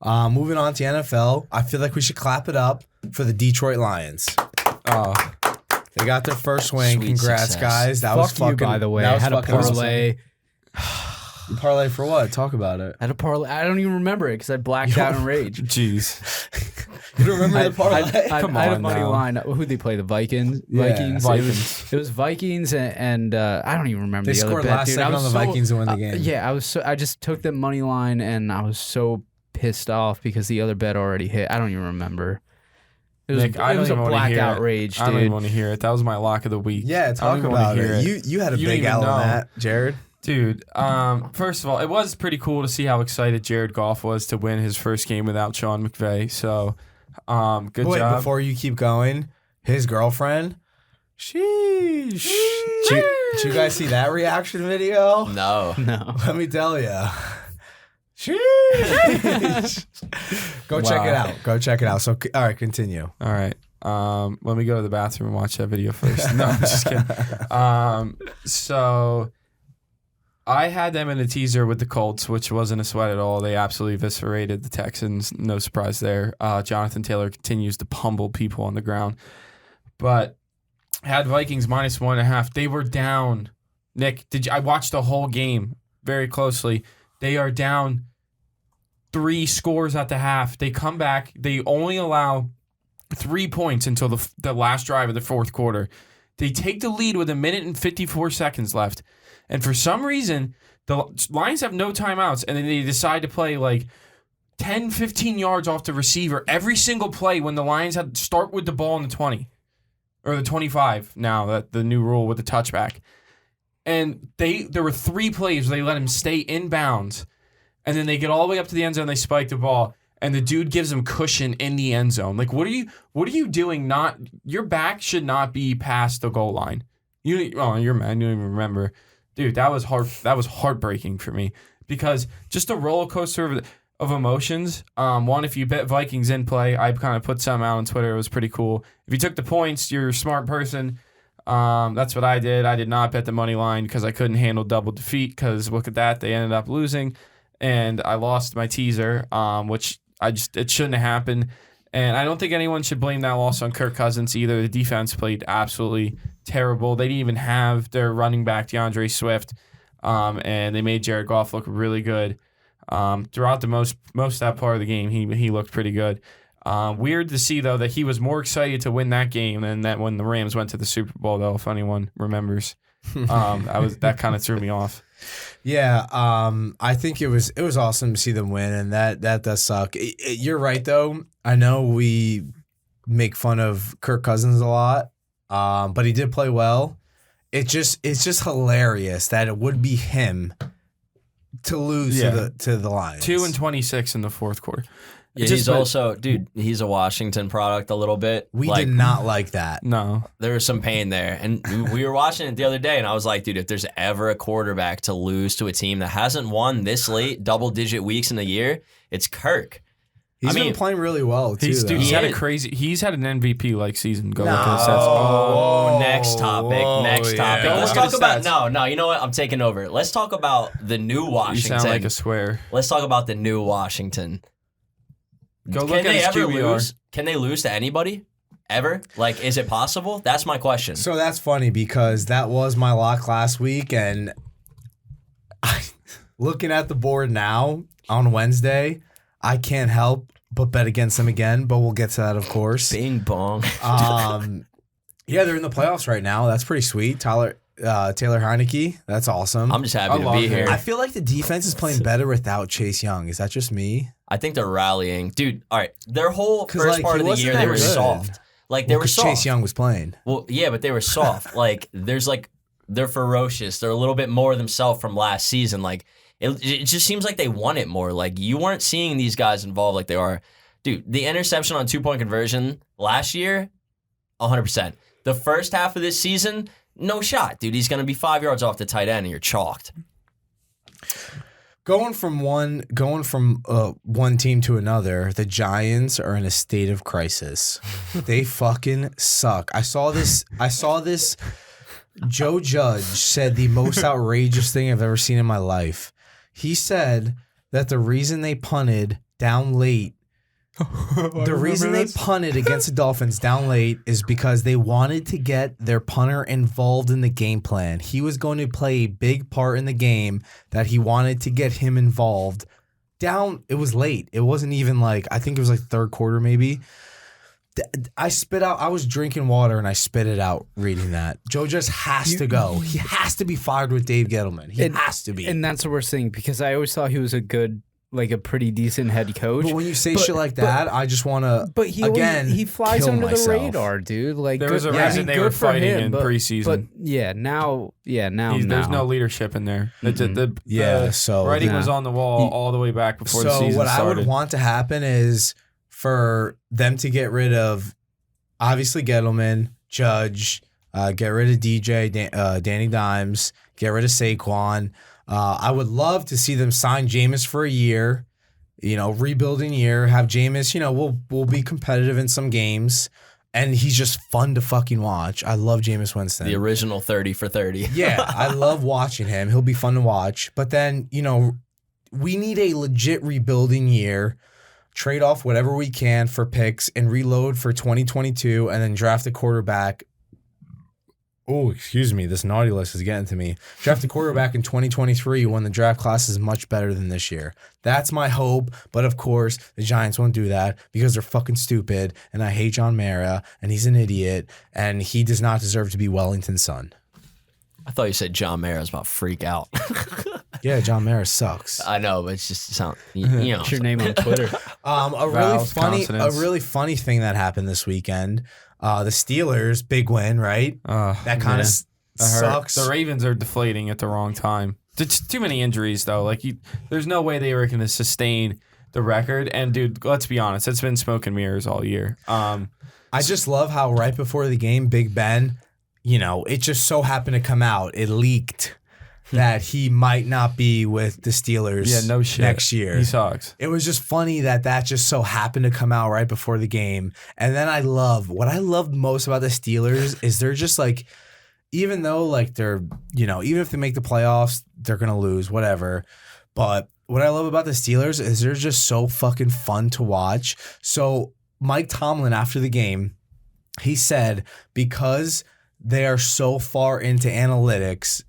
Moving on to NFL, I feel like we should clap it up for the Detroit Lions. Oh, they got their first win. Sweet Congrats, success. guys. That was fucking. By the way, that I was had a fucking parlay. awesome. Parlay for what? Talk about it. I had a parlay. I don't even remember it because I blacked out in rage. Jeez. You don't remember the parlay? Come I had a on money now. line. Who'd they play? The Vikings. Yeah. Vikings. It was Vikings and I don't even remember They the other scored bet, last dude. second on the Vikings to win the game. Yeah, I just took the money line and I was so pissed off because the other bet already hit. I don't even remember. It was, Nick, I it don't was a even want to hear blackout it. rage, I don't even dude. want to hear it. That was my lock of the week. Yeah, I talk don't even wanna about hear it. You had a You don't big even L on know. that, Jarrid. Dude, first of all, it was pretty cool to see how excited Jarrid Goff was to win his first game without Sean McVay. So, good Wait, job. before you keep going, his girlfriend. Sheesh. Did you guys see that reaction video? No. No. Let me tell you. Sheesh. Go check it out. Go check it out. So, all right, continue. All right. Let me go to the bathroom and watch that video first. No, I'm just kidding. So I had them in a teaser with the Colts, which wasn't a sweat at all. They absolutely eviscerated the Texans. No surprise there. Jonathan Taylor continues to pummel people on the ground. But had Vikings minus 1.5. They were down. Nick, I watched the whole game very closely. They are down 3 scores at the half. They come back. They only allow 3 points until the last drive of the fourth quarter. They take the lead with 1 minute and 54 seconds left. And for some reason, the Lions have no timeouts, and then they decide to play like 10, 15 yards off the receiver every single play when the Lions had to start with the ball in the 20 or the 25 now, that the new rule with the touchback. And there were 3 plays where they let him stay in bounds, and then they get all the way up to the end zone, they spike the ball, and the dude gives him cushion in the end zone. Like, what are you doing? Your back should not be past the goal line. You're mad. You don't even remember. Dude, that was heartbreaking for me because just a roller coaster of emotions. One, if you bet Vikings in play, I kind of put some out on Twitter. It was pretty cool. If you took the points, you're a smart person. That's what I did. I did not bet the money line because I couldn't handle double defeat because look at that. They ended up losing, and I lost my teaser, which it shouldn't have happened. And I don't think anyone should blame that loss on Kirk Cousins either. The defense played absolutely terrible. They didn't even have their running back, DeAndre Swift, and they made Jarrid Goff look really good. Throughout the most of that part of the game, he looked pretty good. Weird to see, though, that he was more excited to win that game than that when the Rams went to the Super Bowl, though, if anyone remembers. That kind of threw me off. Yeah, I think it was awesome to see them win, and that does suck. You're right, though. I know we make fun of Kirk Cousins a lot, but he did play well. It's just hilarious that it would be him to lose to the Lions. 2-26 in the fourth quarter. Yeah, he's also, dude, he's a Washington product a little bit. We did not like that. No. There was some pain there. And we were watching it the other day, and I was like, dude, if there's ever a quarterback to lose to a team that hasn't won this late, double-digit weeks in the year, it's Kirk. He's been playing really well, too. He's had an MVP-like season. Go look at his stats. Oh, next topic. Yeah. Let's talk about, no, you know what? I'm taking over. Let's talk about the new Washington. You sound like a swear. Let's talk about the new Washington. Go look at his QBR. Can they lose to anybody? Ever? Like, is it possible? That's my question. So that's funny because that was my lock last week, and looking at the board now on Wednesday, I can't help but bet against them again, but we'll get to that, of course. Bing bong. Yeah, they're in the playoffs right now. That's pretty sweet. Taylor Heineke, that's awesome. I'm just happy to be here. I feel like the defense is playing better without Chase Young. Is that just me? I think they're rallying. Dude, all right. Their whole first part of the year, they were soft. Like, they were soft. Chase Young was playing. Well, yeah, but they were soft. They're ferocious. They're a little bit more themselves from last season. Like, it just seems like they want it more. Like, you weren't seeing these guys involved like they are. Dude, the interception on 2-point conversion last year, 100%. The first half of this season, no shot. Dude, he's going to be 5 yards off the tight end, and you're chalked. Going from one team to another, the Giants are in a state of crisis. They fucking suck. I saw this. Joe Judge said the most outrageous thing I've ever seen in my life. He said that the reason they punted down late. The reason they punted against the Dolphins down late is because they wanted to get their punter involved in the game plan. He was going to play a big part in the game that he wanted to get him involved. It was late. It wasn't even like, I think it was like third quarter maybe. I was drinking water and I spit it out reading that. Joe just has to go. He has to be fired with Dave Gettleman. He has to be. And that's the worst thing, because I always thought he was a pretty decent head coach. But when you say shit like that, I just want to, But he flies under the radar, dude. Like, there was a reason they were fighting in preseason. But now. There's no leadership in there. Mm-hmm. So writing was on the wall all the way back before the season started. So what I would want to happen is for them to get rid of, obviously, Gettleman, Judge, get rid of DJ, Danny Dimes, get rid of Saquon. I would love to see them sign Jameis for a year, rebuilding year, have Jameis, we'll be competitive in some games, and he's just fun to fucking watch. I love Jameis Winston. The original 30 for 30. Yeah, I love watching him. He'll be fun to watch. But then, we need a legit rebuilding year. Trade off whatever we can for picks and reload for 2022 and then draft a quarterback. Oh, excuse me. This naughty list is getting to me. Draft a quarterback in 2023 when the draft class is much better than this year. That's my hope. But of course, the Giants won't do that because they're fucking stupid. And I hate John Mara and he's an idiot and he does not deserve to be Wellington's son. I thought you said John Mara's about to freak out. Yeah, John Mara sucks. I know, but it's just sound. What's your name on Twitter? A really funny thing that happened this weekend. The Steelers, big win, right? That kind of sucks. The Ravens are deflating at the wrong time. It's too many injuries, though. There's no way they were going to sustain the record. And, dude, let's be honest. It's been smoke and mirrors all year. I just love how right before the game, Big Ben, it just so happened to come out. It leaked that he might not be with the Steelers next year. He sucks. It was just funny that just so happened to come out right before the game. And then what I love most about the Steelers is they're just like, even though they're, even if they make the playoffs, they're going to lose, whatever. But what I love about the Steelers is they're just so fucking fun to watch. So Mike Tomlin, after the game, he said, because they are so far into analytics,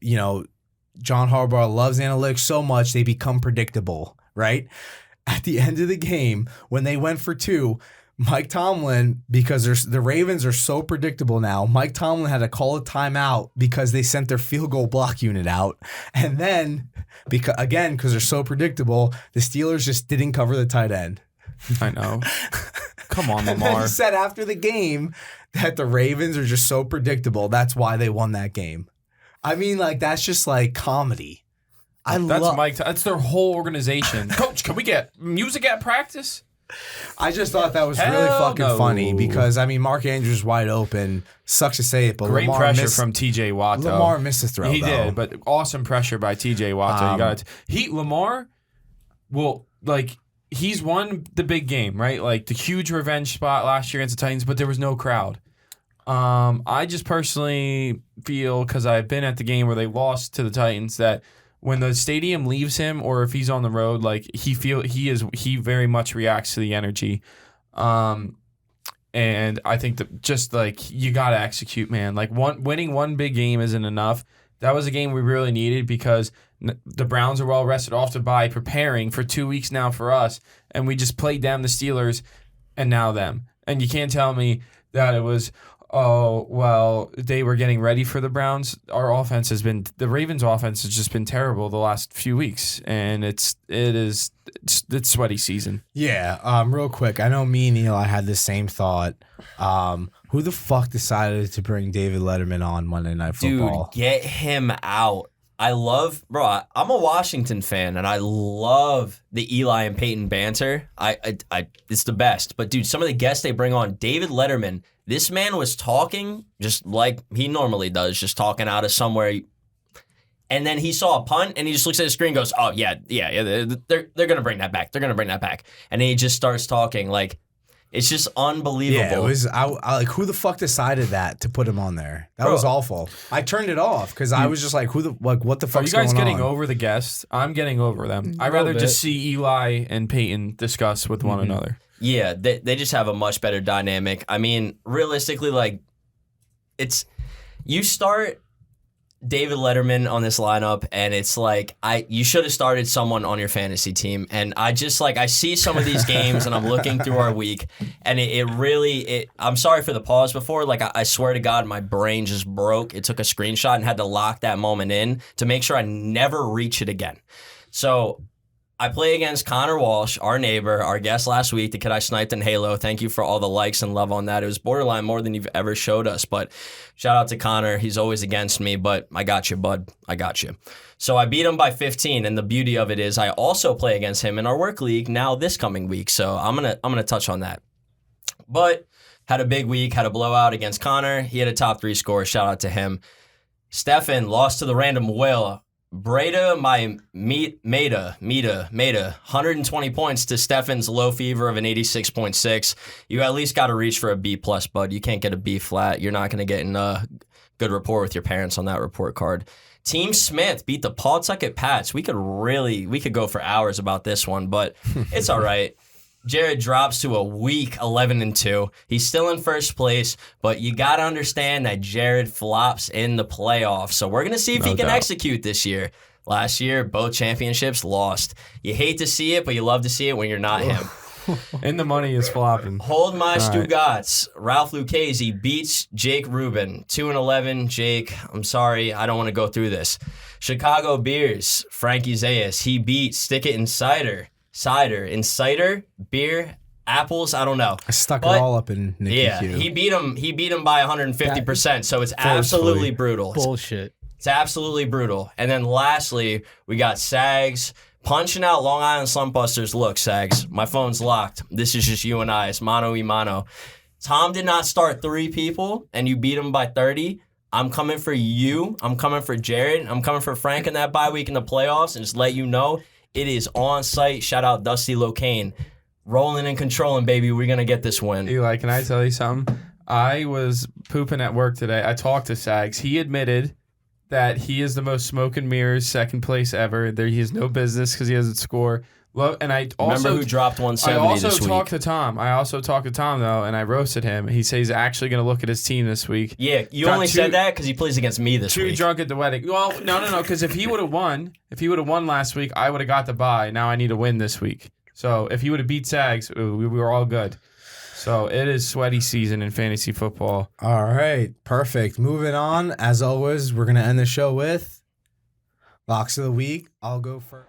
John Harbaugh loves analytics so much they become predictable, right? At the end of the game, when they went for two, Mike Tomlin, because the Ravens are so predictable now, Mike Tomlin had to call a timeout because they sent their field goal block unit out. And then, because they're so predictable, the Steelers just didn't cover the tight end. I know. Come on, Lamar. And then he said after the game that the Ravens are just so predictable. That's why they won that game. I mean, that's just comedy. That's their whole organization. Coach, can we get music at practice? I just thought that was really fucking funny because, Mark Andrews wide open. Sucks to say it, but great Lamar pressure from TJ Watt. Lamar missed the throw. He did, but awesome pressure by TJ Watt. Lamar will he's won the big game, right? The huge revenge spot last year against the Titans, but there was no crowd. I just personally feel, because I've been at the game where they lost to the Titans, that when the stadium leaves him or if he's on the road, he very much reacts to the energy. And I think that just you got to execute, man. Winning one big game isn't enough. That was a game we really needed because the Browns are well rested off to bye, preparing for 2 weeks now for us, and we just played them, the Steelers, and now them. And you can't tell me that it was, they were getting ready for the Browns. The Ravens' offense has just been terrible the last few weeks, and it's sweaty season. Yeah, real quick, I know me and Eli had the same thought. Who the fuck decided to bring David Letterman on Monday Night Football? Dude, get him out. I'm a Washington fan, and I love the Eli and Peyton banter. It's the best. But, dude, some of the guests they bring on, David Letterman, this man was talking just like he normally does, just talking out of somewhere. And then he saw a punt, and he just looks at the screen and goes, oh, yeah, they're going to bring that back. They're going to bring that back. And then he just starts talking It's just unbelievable. Yeah, it was. I like, who the fuck decided that to put him on there? That was awful. I turned it off because I was just like, what the fuck? Are you guys going getting on? over the guests? I'm getting over them. I'd rather just see Eli and Peyton discuss with one another. Yeah, they just have a much better dynamic. I mean, realistically, like, you start David Letterman on this lineup, and it's like you should have started someone on your fantasy team. And I just I see some of these games, and I'm looking through our week, and it really I'm sorry for the pause before. Like, I swear to God, my brain just broke. It took a screenshot and had to lock that moment in to make sure I never reach it again. So I play against Connor Walsh, our neighbor, our guest last week, the kid I sniped in Halo. Thank you for all the likes and love on that. It was borderline more than you've ever showed us, but shout out to Connor. He's always against me, but I got you, bud. I got you. So I beat him by 15, and the beauty of it is I also play against him in our work league now this coming week, so I'm gonna touch on that. But had a big week, had a blowout against Connor. He had a top 3 score. Shout out to him. Stefan lost to the random whale. Breda, my Meta, 120 points to Stefan's low fever of an 86.6. You at least got to reach for a B+, bud. You can't get a B flat. You're not going to get in a good rapport with your parents on that report card. Team Smith beat the Pawtucket Pats. We could go for hours about this one, but it's all right. Jarrid drops to a weak 11-2. He's still in first place, but you got to understand that Jarrid flops in the playoffs. So we're going to see if he can execute this year. Last year, both championships lost. You hate to see it, but you love to see it when you're not him. And the money is flopping. Hold my Stugats. Ralph Lucchese beats Jake Rubin. 2-11. Jake, I'm sorry. I don't want to go through this. Chicago Beers. Frankie Zayas. He beat Stick It in Cider, beer, apples, I don't know. I stuck it all up in Nicky Q. He beat him by 150%, so it's absolutely brutal. Bullshit. It's absolutely brutal. And then lastly, we got Sags punching out Long Island Slumpbusters. Look, Sags, my phone's locked. This is just you and I. It's mano y mano. Tom did not start 3 people, and you beat him by 30. I'm coming for you. I'm coming for Jarrid. I'm coming for Frank in that bye week in the playoffs, and just let you know, it is on site. Shout out Dusty Locane. Rolling and controlling, baby. We're going to get this win. Eli, can I tell you something? I was pooping at work today. I talked to Sags. He admitted that he is the most smoke and mirrors second place ever. There, he has no business because he doesn't score. And I also remember who dropped 170 this week. I also talked to Tom though, and I roasted him. He says he's actually going to look at his team this week. Yeah, you only said that because he plays against me this week. Too drunk at the wedding. Well, no. Because if he would have won last week, I would have got the bye. Now I need to win this week. So if he would have beat Sags, we were all good. So it is sweaty season in fantasy football. All right, perfect. Moving on. As always, we're gonna end the show with locks of the week. I'll go first.